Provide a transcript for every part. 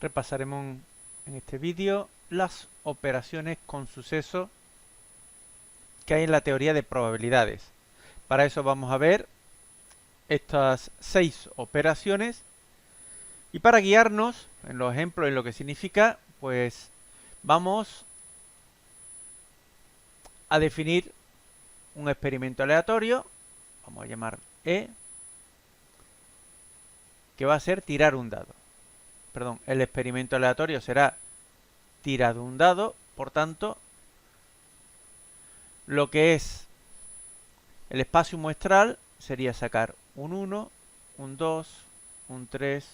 repasaremos en este vídeo las operaciones con suceso que hay en la teoría de probabilidades. Para eso vamos a ver estas 6 operaciones y para guiarnos en los ejemplos y lo que significa, pues vamos a definir un experimento aleatorio, vamos a llamar E, que va a ser tirar un dado. Perdón, el experimento aleatorio será tirado un dado, por tanto, lo que es el espacio muestral sería sacar un 1, un 2, un 3,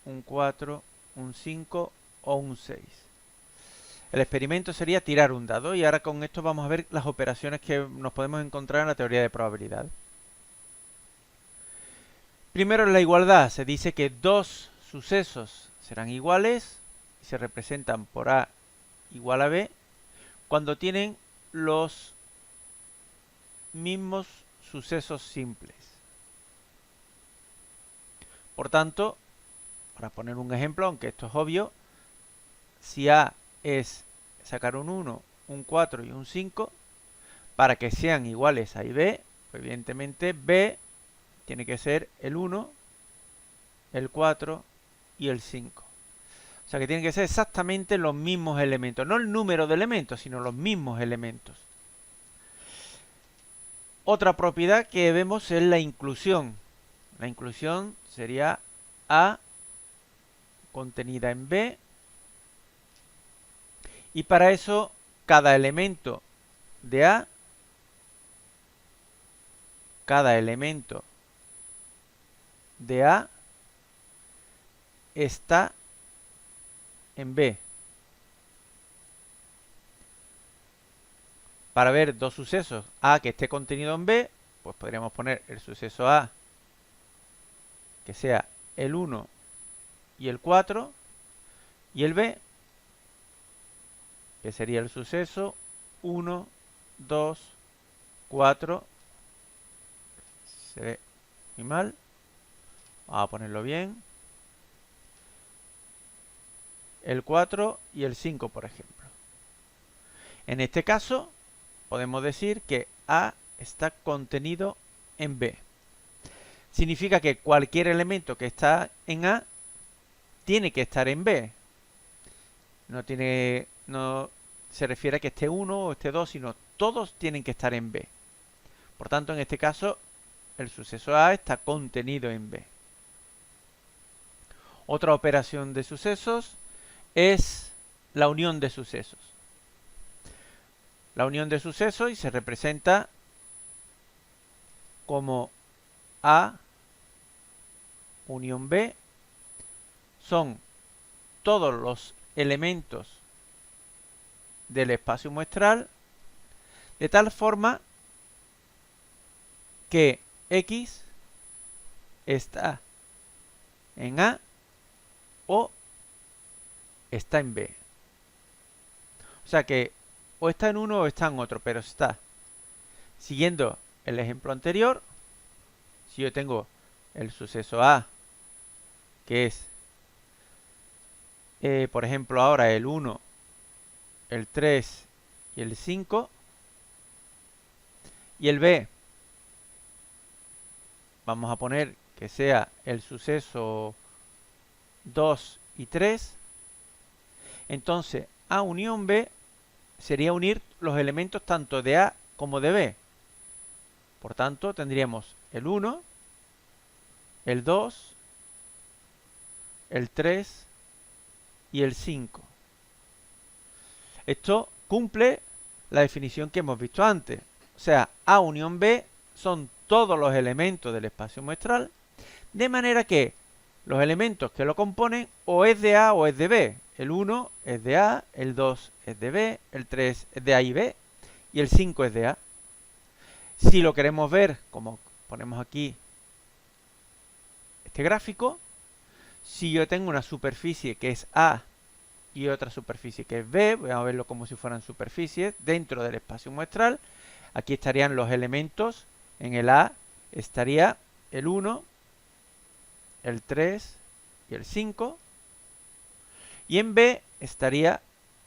un 4, un 5 o un 6. El experimento sería tirar un dado y ahora con esto vamos a ver las operaciones que nos podemos encontrar en la teoría de probabilidad. Primero en la igualdad se dice que dos sucesos serán iguales y se representan por A igual a B cuando tienen los mismos sucesos simples. Por tanto, para poner un ejemplo, aunque esto es obvio, si A es sacar un 1, un 4 y un 5, para que sean iguales a y B, pues evidentemente B tiene que ser el 1, el 4 y el 5. O sea que tienen que ser exactamente los mismos elementos, no el número de elementos, sino los mismos elementos. Otra propiedad que vemos es la inclusión. La inclusión sería A contenida en B. Y para eso, cada elemento de A, está en B. Para ver dos sucesos A que esté contenido en B, pues podríamos poner el suceso A que sea el 1 y el 4 y el B que sería el suceso 1, 2, 4. Se ve muy mal. Vamos a ponerlo bien. El 4 y el 5, por ejemplo. En este caso, podemos decir que A está contenido en B. Significa que cualquier elemento que está en A tiene que estar en B. No se refiere a que esté 1 o esté 2, sino todos tienen que estar en B. Por tanto, en este caso, el suceso A está contenido en B. Otra operación de sucesos es la unión de sucesos. La unión de sucesos y se representa como A unión B son todos los elementos del espacio muestral de tal forma que X está en A o está en B. O sea que o está en uno o está en otro, pero está. Siguiendo el ejemplo anterior, si yo tengo el suceso A, que es, por ejemplo, ahora el 1, el 3 y el 5, y el B, vamos a poner que sea el suceso 2 y 3, entonces A unión B sería unir los elementos tanto de A como de B. Por tanto, tendríamos el 1, el 2, el 3 y el 5. Esto cumple la definición que hemos visto antes. O sea, A unión B son todos los elementos del espacio muestral, de manera que los elementos que lo componen o es de A o es de B. El 1 es de A, el 2 es de B, el 3 es de A y B, y el 5 es de A. Si lo queremos ver, como ponemos aquí este gráfico, si yo tengo una superficie que es A y otra superficie que es B, voy a verlo como si fueran superficies dentro del espacio muestral, aquí estarían los elementos, en el A estaría el 1, el 3 y el 5, Y en B estaría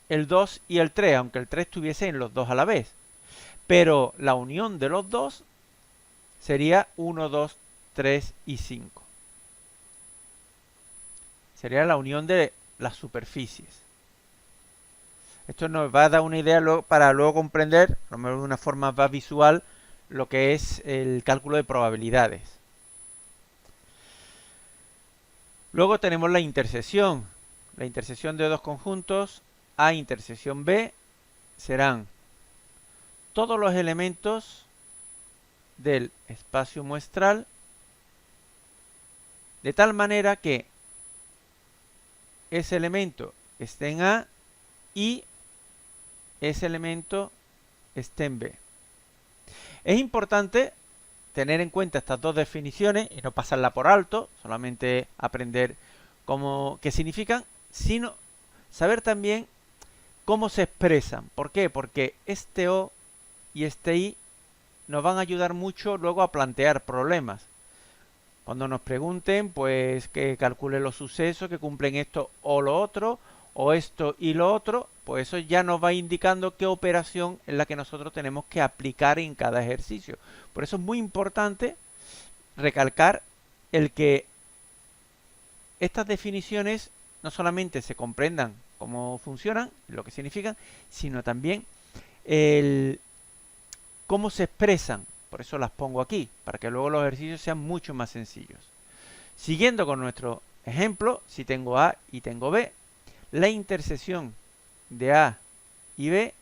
el 2 y el 3, aunque el 3 estuviese en los dos a la vez. Pero la unión de los dos sería 1, 2, 3 y 5. Sería la unión de las superficies. Esto nos va a dar una idea para luego comprender, a lo mejor de una forma más visual, lo que es el cálculo de probabilidades. Luego tenemos la intersección. La intersección de dos conjuntos A intersección B serán todos los elementos del espacio muestral de tal manera que ese elemento esté en A y ese elemento esté en B. Es importante tener en cuenta estas dos definiciones y no pasarla por alto, solamente aprender qué significan, sino saber también cómo se expresan. ¿Por qué? Porque este O y este I nos van a ayudar mucho luego a plantear problemas. Cuando nos pregunten, pues que calcule los sucesos que cumplen esto o lo otro, o esto y lo otro, pues eso ya nos va indicando qué operación es la que nosotros tenemos que aplicar en cada ejercicio. Por eso es muy importante recalcar el que estas definiciones no solamente se comprendan cómo funcionan, lo que significan, sino también cómo se expresan. Por eso las pongo aquí, para que luego los ejercicios sean mucho más sencillos. Siguiendo con nuestro ejemplo, si tengo A y tengo B, la intersección de A y B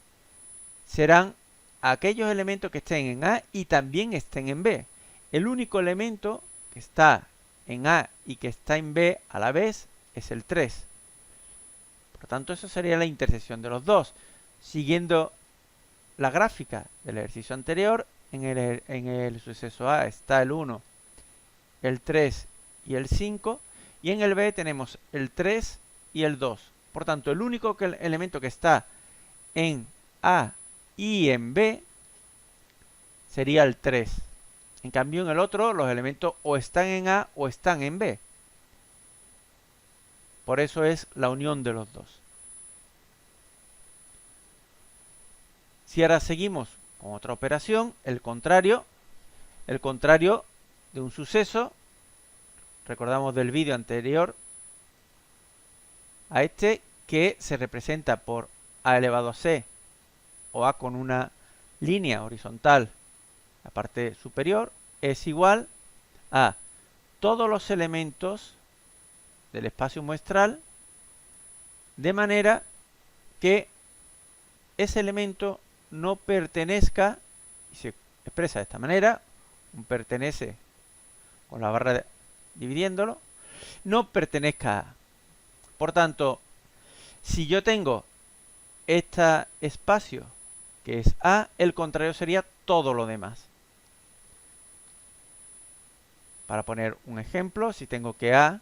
serán aquellos elementos que estén en A y también estén en B. El único elemento que está en A y que está en B a la vez es el 3. Por lo tanto, eso sería la intersección de los dos. Siguiendo la gráfica del ejercicio anterior, en el suceso A está el 1, el 3 y el 5, y en el B tenemos el 3 y el 2. Por tanto, el único elemento que está en A y en B sería el 3. En cambio, en el otro, los elementos o están en A o están en B. Por eso es la unión de los dos. Si ahora seguimos con otra operación, el contrario de un suceso, recordamos del vídeo anterior a este, que se representa por A elevado a C o A con una línea horizontal, la parte superior, es igual a todos los elementos del espacio muestral, de manera que ese elemento no pertenezca, y se expresa de esta manera, un pertenece con la barra dividiéndolo, no pertenezca a. Por tanto, si yo tengo este espacio que es A, el contrario sería todo lo demás. Para poner un ejemplo, si tengo que A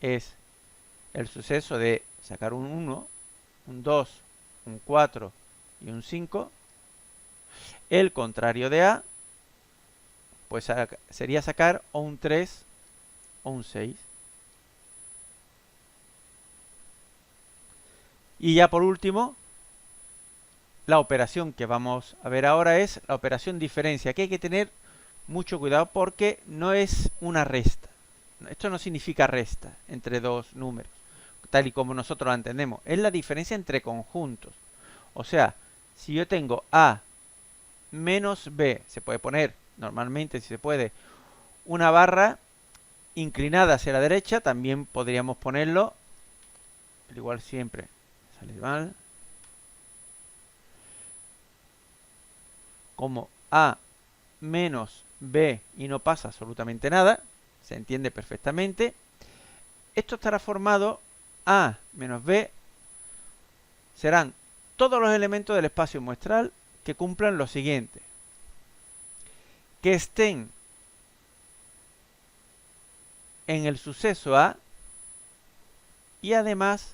es el suceso de sacar un 1, un 2, un 4 y un 5, el contrario de A pues sería sacar o un 3 o un 6. Y ya por último, la operación que vamos a ver ahora es la operación diferencia. Aquí hay que tener mucho cuidado porque no es una resta. Esto no significa resta entre dos números, tal y como nosotros la entendemos. Es la diferencia entre conjuntos. O sea, si yo tengo A menos B, se puede poner, normalmente si se puede, una barra inclinada hacia la derecha, también podríamos ponerlo, al igual siempre sale mal, como A menos B y no pasa absolutamente nada, se entiende perfectamente. Esto estará formado, A menos B serán todos los elementos del espacio muestral que cumplan lo siguiente: que estén en el suceso A y además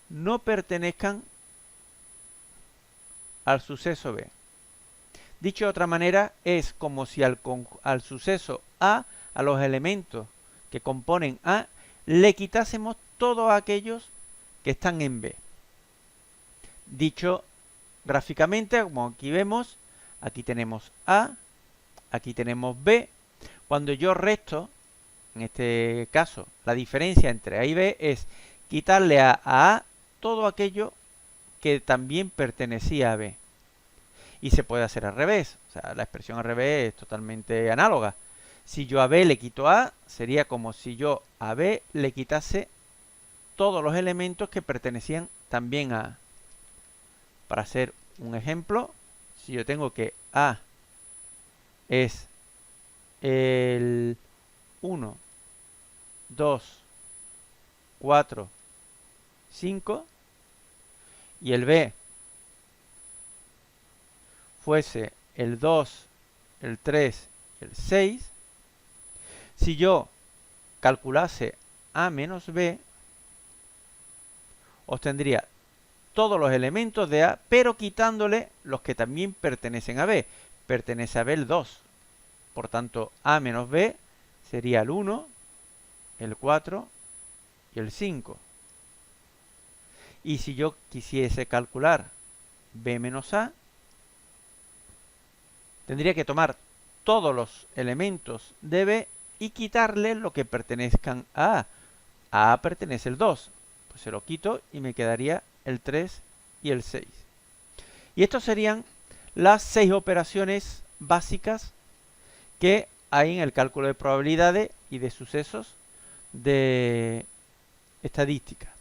no pertenezcan al suceso B. Dicho de otra manera, es como si al suceso A, a los elementos que componen A, le quitásemos todos aquellos que están en B. Dicho gráficamente, como aquí vemos, aquí tenemos A, aquí tenemos B. Cuando yo resto, en este caso, la diferencia entre A y B es quitarle a A todo aquello que también pertenecía a B. Y se puede hacer al revés. O sea, la expresión al revés es totalmente análoga. Si yo a B le quito A, sería como si yo a B le quitase todos los elementos que pertenecían también a A. Para hacer un ejemplo, si yo tengo que A es el 1, 2, 4, 5 y el B fuese el 2, el 3, el 6, si yo calculase A menos B, obtendría todos los elementos de A, pero quitándole los que también pertenecen a B. Pertenece a B el 2. Por tanto, A menos B sería el 1, el 4 y el 5. Y si yo quisiese calcular B menos A, tendría que tomar todos los elementos de B y quitarle lo que pertenezcan a A. A A pertenece el 2. Pues se lo quito y me quedaría el 3 y el 6. Y estos serían las 6 operaciones básicas que hay en el cálculo de probabilidades y de sucesos de estadística.